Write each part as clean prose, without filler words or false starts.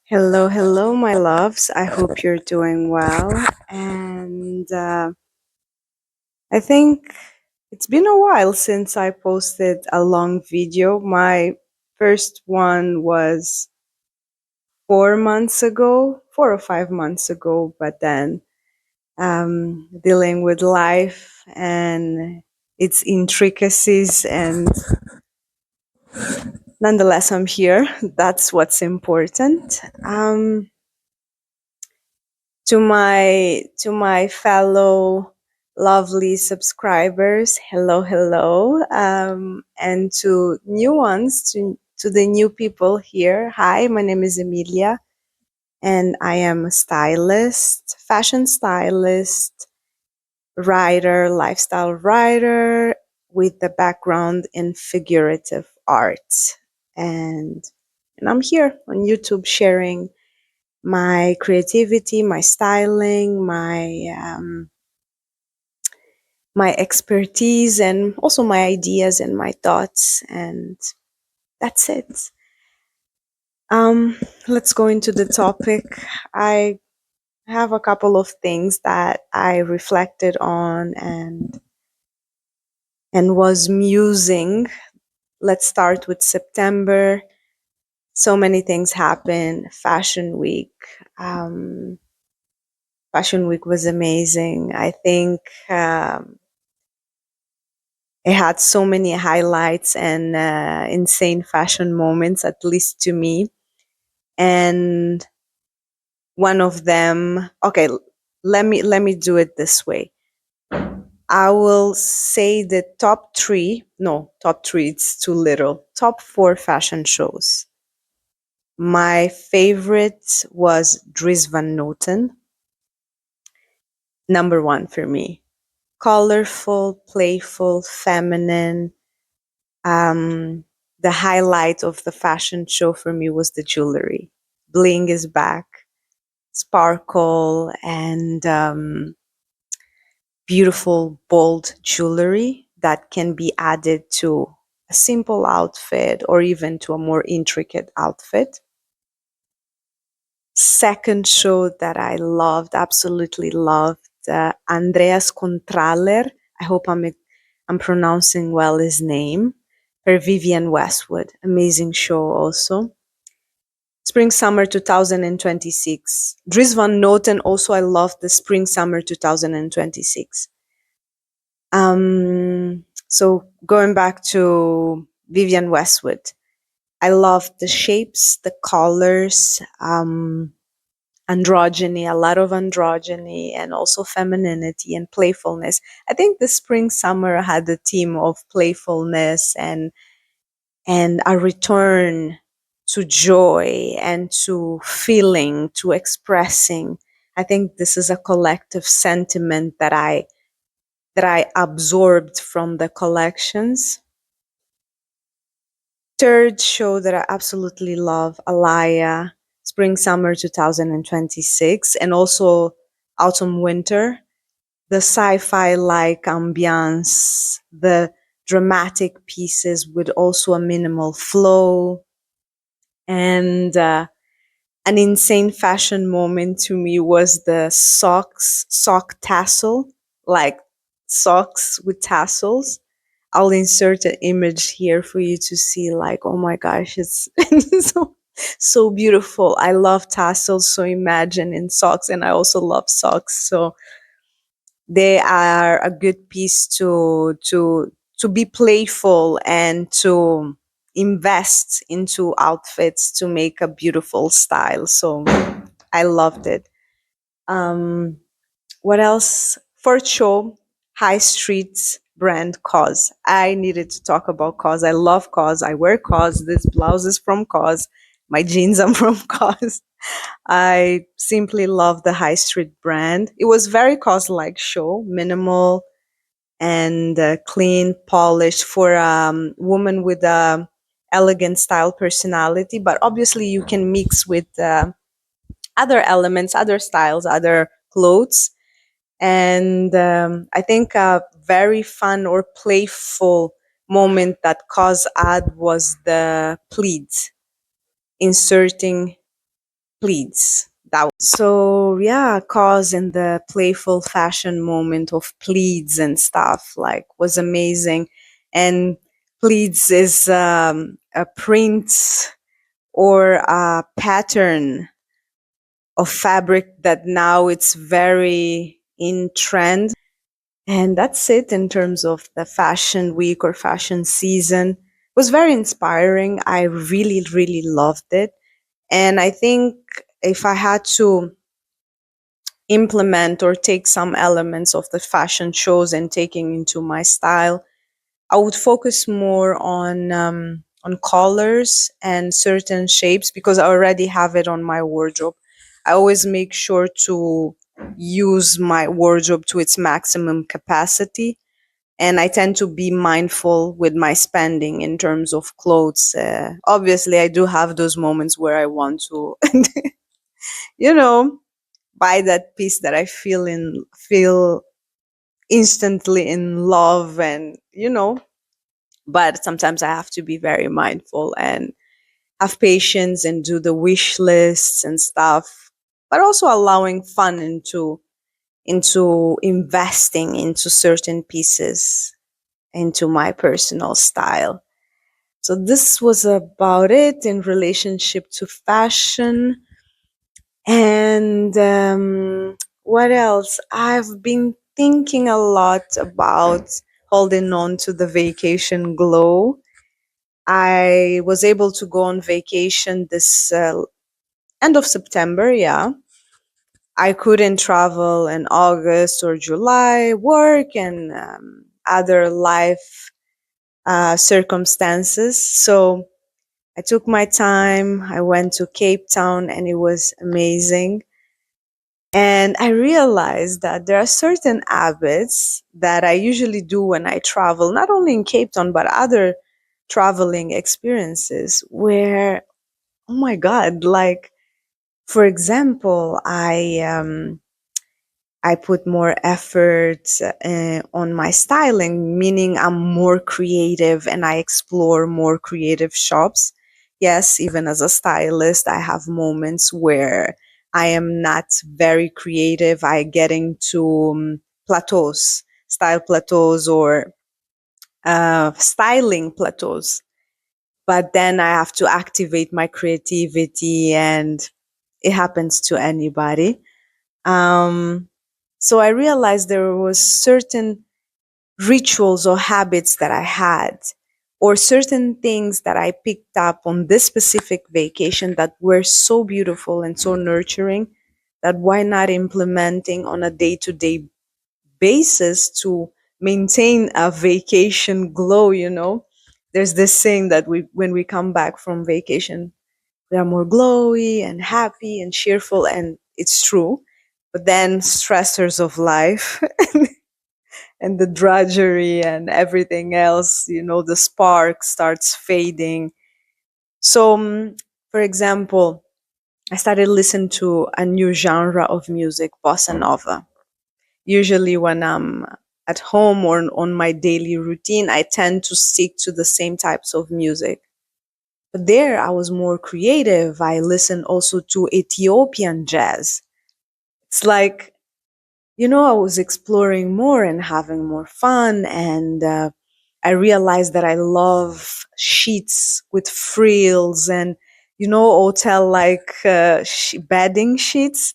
Hello, hello, my loves. I hope you're doing well. And I think it's been a while since I posted a long video. My first one was 4 months ago, 4 or 5 months ago, but then dealing with life and its intricacies, and nonetheless, I'm here. That's what's important. To my fellow lovely subscribers, hello, hello, and to new ones, to the new people here. Hi, my name is Emilia, and I am a stylist, fashion stylist, writer, lifestyle writer with the background in figurative art, and I'm here on YouTube sharing my creativity, my styling, my expertise, and also my ideas and my thoughts. And that's it. Let's go into the topic. I have a couple of things that I reflected on and was musing. Let's start with September. So many things happened. Fashion Week. Fashion Week was amazing. I think it had so many highlights and insane fashion moments, at least to me. And one of them, okay, let me do it this way. I will say the top three. No, top three, it's too little. Top four fashion shows. My favorite was Dries Van Noten, number one for me. Colorful, playful, feminine. The highlight of the fashion show for me was the jewelry. Bling is back, sparkle, and beautiful, bold jewelry that can be added to a simple outfit or even to a more intricate outfit. Second show that I loved, absolutely loved, Andreas Contraller. I hope I'm pronouncing well his name. Per Vivienne Westwood. Amazing show also. Spring Summer 2026. Dries Van Noten also, I loved the Spring Summer 2026. So going back to Vivienne Westwood, I loved the shapes, the colors, androgyny, a lot of androgyny, and also femininity and playfulness. I think the Spring Summer had the theme of playfulness and a return to joy and to feeling, to expressing. I think this is a collective sentiment that I absorbed from the collections. Third show that I absolutely love, Alaya, Spring Summer 2026, and also Autumn Winter. The sci-fi like ambiance, the dramatic pieces with also a minimal flow, and an insane fashion moment to me was the sock tassel, like socks with tassels. I'll insert an image here for you to see, like, oh my gosh, it's so beautiful. I love tassels, so imagine in socks, and I also love socks, so they are a good piece to be playful and to invest into outfits to make a beautiful style. So I loved it. Um, what else? For show, high street brand Cause. I needed to talk about Cause. I love Cause. I wear Cause. This blouse is from Cause. My jeans are from Cause. I simply love the high street brand. It was very Cause-like show, minimal and clean, polished for a woman with a elegant style personality. But obviously, you can mix with other elements, other styles, other clothes. And I think a very fun or playful moment that Cause had was the pleats, inserting pleats. So yeah, cause in the playful fashion moment of pleats and stuff like was amazing. And pleats is a print or a pattern of fabric that now it's very in trend. And that's it in terms of the fashion week or fashion season. It was very inspiring. I really, really loved it. And I think if I had to implement or take some elements of the fashion shows and taking into my style, I would focus more on colors and certain shapes because I already have it on my wardrobe. I always make sure to use my wardrobe to its maximum capacity, and I tend to be mindful with my spending in terms of clothes. Obviously, I do have those moments where I want to, you know, buy that piece that I feel instantly in love, and but sometimes I have to be very mindful and have patience and do the wish lists and stuff, but also allowing fun into investing into certain pieces into my personal style. So this was about it in relationship to fashion. And what else? I've been thinking a lot about holding on to the vacation glow. I was able to go on vacation this end of September, yeah. I couldn't travel in August or July, work and other life circumstances. So I took my time. I went to Cape Town and it was amazing. And I realized that there are certain habits that I usually do when I travel, not only in Cape Town, but other traveling experiences where, oh my God, like, for example, I put more effort on my styling, meaning I'm more creative and I explore more creative shops. Yes, even as a stylist, I have moments where I am not very creative. I get into plateaus, style plateaus, or styling plateaus. But then I have to activate my creativity, and it happens to anybody. Um, so I realized there was certain rituals or habits that I had, or certain things that I picked up on this specific vacation that were so beautiful and so nurturing that why not implementing on a day-to-day basis to maintain a vacation glow, There's this saying that when we come back from vacation, we are more glowy and happy and cheerful, and it's true. But then stressors of life and the drudgery and everything else, the spark starts fading. So, for example, I started listening to a new genre of music, bossa nova. Usually, when I'm at home or on my daily routine, I tend to stick to the same types of music. But there, I was more creative. I listened also to Ethiopian jazz. It's like, I was exploring more and having more fun. And I realized that I love sheets with frills and, hotel like bedding sheets.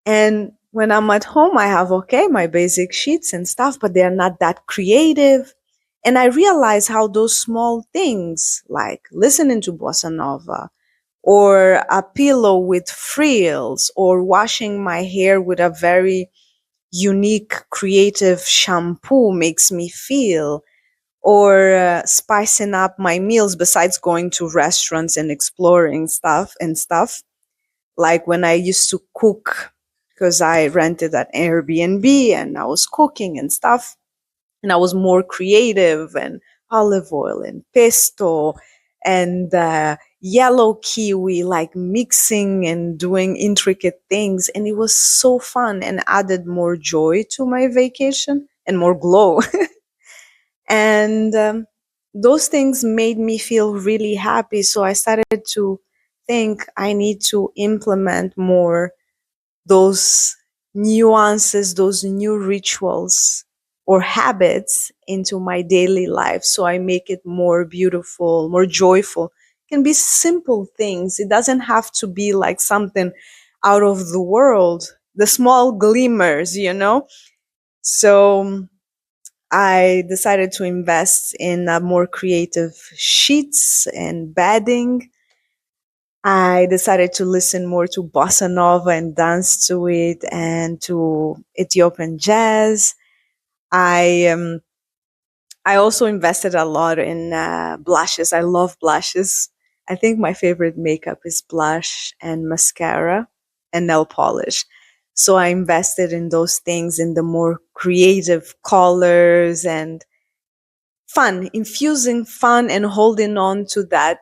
And when I'm at home, I have, okay, my basic sheets and stuff, but they're not that creative. And I realize how those small things, like listening to bossa nova, or a pillow with frills, or washing my hair with a very unique creative shampoo makes me feel, or spicing up my meals besides going to restaurants and exploring stuff, like when I used to cook, because I rented an Airbnb and I was cooking and stuff, and I was more creative, and olive oil and pesto and yellow kiwi, like mixing and doing intricate things. And it was so fun and added more joy to my vacation and more glow. And those things made me feel really happy. So I started to think I need to implement more those nuances, those new rituals or habits into my daily life so I make it more beautiful, more joyful. It can be simple things. It doesn't have to be like something out of the world, the small glimmers, you know? So I decided to invest in more creative sheets and bedding. I decided to listen more to bossa nova and dance to it and to Ethiopian jazz. I um, I also invested a lot in blushes. I love blushes. I think my favorite makeup is blush and mascara and nail polish. So I invested in those things, in the more creative colors and fun, infusing fun and holding on to that,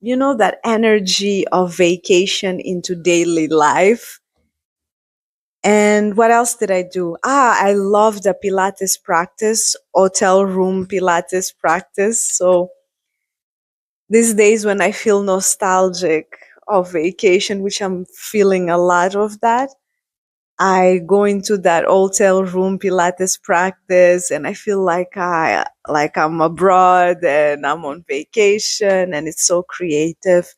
you know, that energy of vacation into daily life. And what else did I do? I love the Pilates practice, hotel room Pilates practice. So these days when I feel nostalgic of vacation, which I'm feeling a lot of that, I go into that hotel room Pilates practice and I feel like I'm abroad and I'm on vacation and it's so creative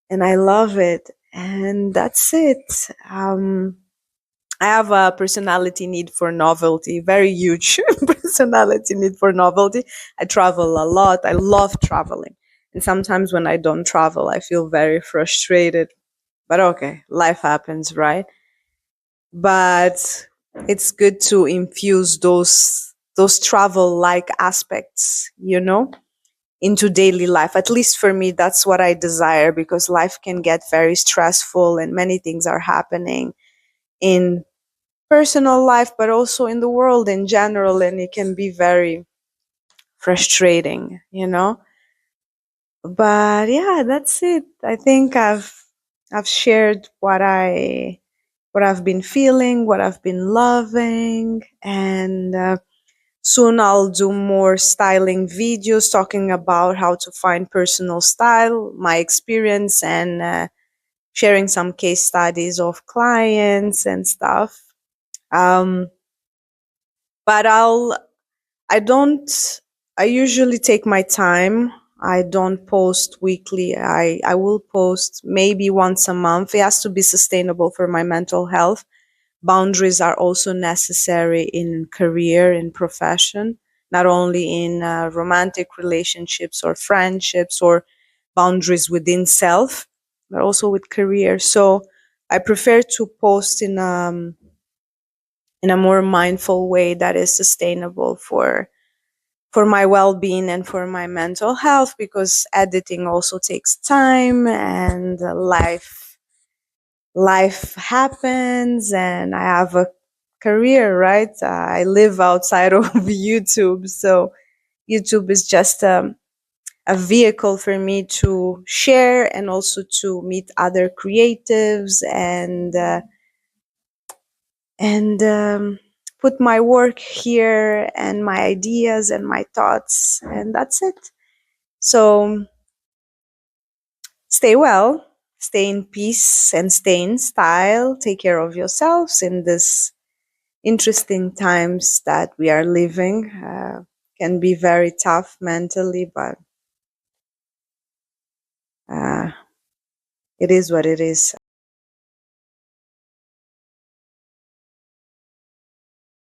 and I love it. And that's it. I have a personality need for novelty, very huge personality need for novelty. I travel a lot. I love traveling. And sometimes when I don't travel, I feel very frustrated. But okay, life happens, right? But it's good to infuse those travel like aspects, you know, into daily life. At least for me, that's what I desire because life can get very stressful and many things are happening in personal life, but also in the world in general. And it can be very frustrating, you know? But yeah, that's it. I think I've shared what I've been feeling, what I've been loving, and soon I'll do more styling videos talking about how to find personal style, my experience, and sharing some case studies of clients and stuff. Um, but I don't, I usually take my time. I don't post weekly. I will post maybe once a month. It has to be sustainable for my mental health. Boundaries are also necessary in career, in profession, not only in romantic relationships or friendships or boundaries within self, but also with career. So I prefer to post in a more mindful way that is sustainable for my well-being and for my mental health because editing also takes time and life happens and I have a career, right? I live outside of YouTube, so YouTube is just a vehicle for me to share and also to meet other creatives and put my work here and my ideas and my thoughts, and that's it. So stay well, stay in peace, and stay in style. Take care of yourselves in this interesting times that we are living. Can be very tough mentally, but uh, it is what it is.